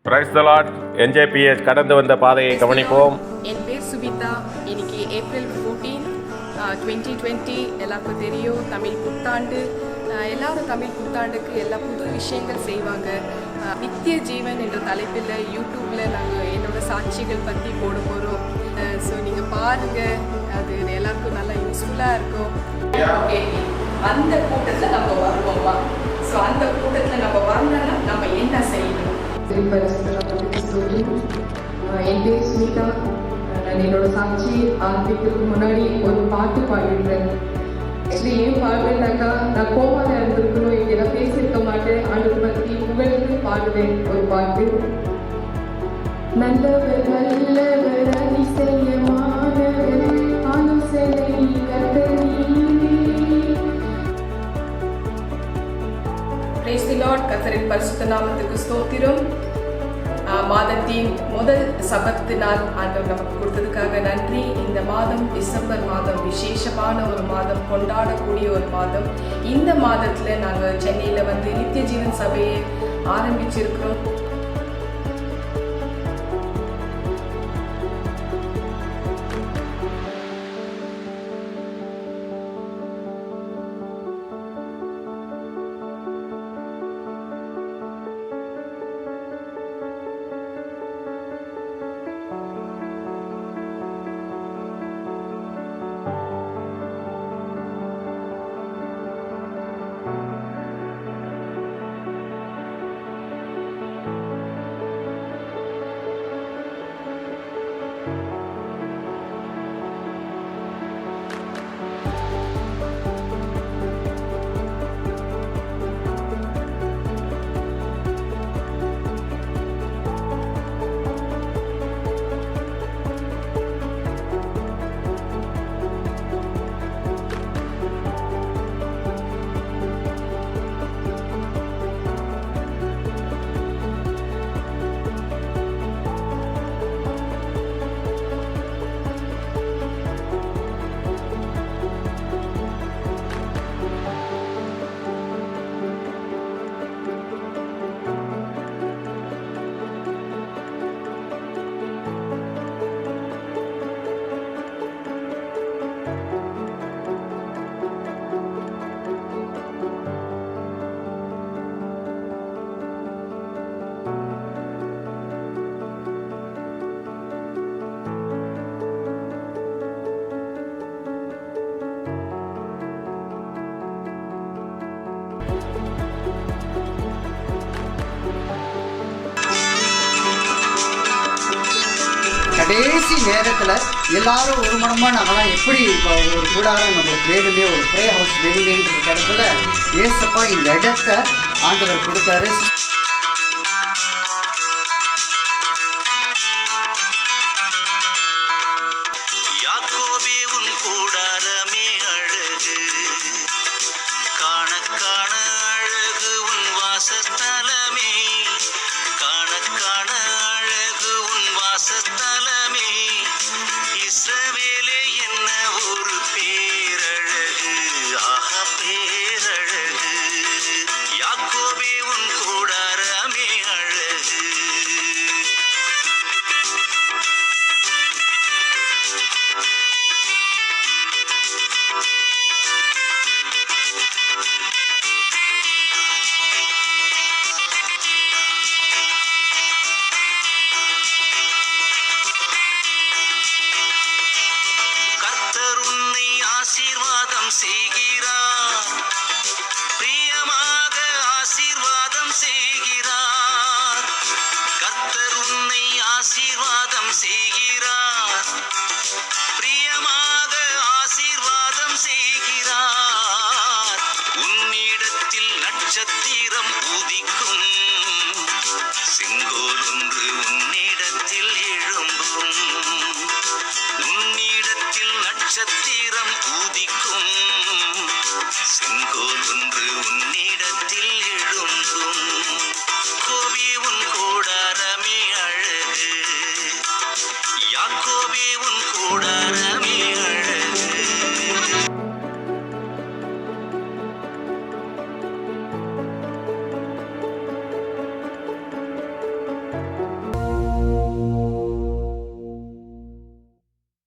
Praise the Lord. NJPH கடந்து வந்த பாதையை கவனிப்போம். என் பேர் சுபிதா. இன்னைக்கு ஏப்ரல் 14, 2020. எல்லாருக்கும் தெரியும் தமிழ் புத்தாண்டு. எல்லாரும் தமிழ் புத்தாண்டுக்கு எல்லா புது விஷயங்கள் செய்வாங்க. நித்திய ஜீவன் என்ற தலைப்பில் யூடியூப்பில் நாங்கள் என்னோட சாட்சிகள் பற்றி போட போகிறோம். ஸோ நீங்கள் பாருங்கள், அது எல்லாருக்கும் நல்லா யூஸ்ஃபுல்லாக இருக்கும். அந்த கூட்டத்தில் நம்ம வருவோமா? ஸோ அந்த கூட்டத்தில் நம்ம வரணும்னா நம்ம என்ன செய்யணும்? என் பேர் சுனிதா. நான் என்னோட சாட்சி ஆரம்பிக்கிறதுக்கு முன்னாடி ஒரு பாட்டு பாடிடுறேன். ஆக்சுவலி ஏன் பாடுறேன்னாக்கா, நான் கோவால இருந்திருக்கணும், இங்கே நான் பேசியிருக்க மாட்டேன். ஆண்டவர் பற்றி உங்களுக்கு பாடுவேன் ஒரு பாட்டு. நல்லவர் வல்லவர் அதிசயமானவர் ஆலோசனை கர்த்தர் நீரே. Praise the Lord. கர்த்தரின் பரிசுத்த நாமத்துக்கு ஸ்தோத்திரம். மாதத்தின் முதல் சபத்து நாள் ஆண்டவர் நமக்கு கொடுத்ததுக்காக நன்றி. இந்த மாதம் டிசம்பர் மாதம் விசேஷமான ஒரு மாதம், கொண்டாடக்கூடிய ஒரு மாதம். இந்த மாதத்தில் நாங்கள் சென்னையில் வந்து நித்திய ஜீவன் சபையை ஆரம்பிச்சிருக்கிறோம். கடைசி நேரத்தில் எல்லாரும் ஒரு மனமாக நாங்களாம் எப்படி இப்போ ஒரு கூடாரம் நம்மளுக்கு வேணுமே, ஒரு ப்ரே ஹவுஸ் வேணுமேன்ற இடத்துல ஏசப்பா இந்த இடத்த ஆண்டவர் கொடுத்தாரு. யாக்கோபே உன் கூடாரமே அழகு, காண காண அழகு உன் வாசஸ்தலமே, காண காண அழகு உன் வாசஸ்தலமே. இஸ்ரவேலே என்ன ஒரு பேரழகு, ஆஹா பேரழகு. யாக்கோபே உன் கூடாரமே அழகு. ஆசீர்வாதம் செய்கிறார், பிரியமாக ஆசீர்வாதம் செய்கிறார். கர்த்தர் உன்னை ஆசீர்வாதம் செய்கிறார், பிரியமாக ஆசீர்வாதம் செய்கிறார். உன்னிடத்தில் நட்சத்திரம் உதிக்கும், செங்கோல் ஒன்று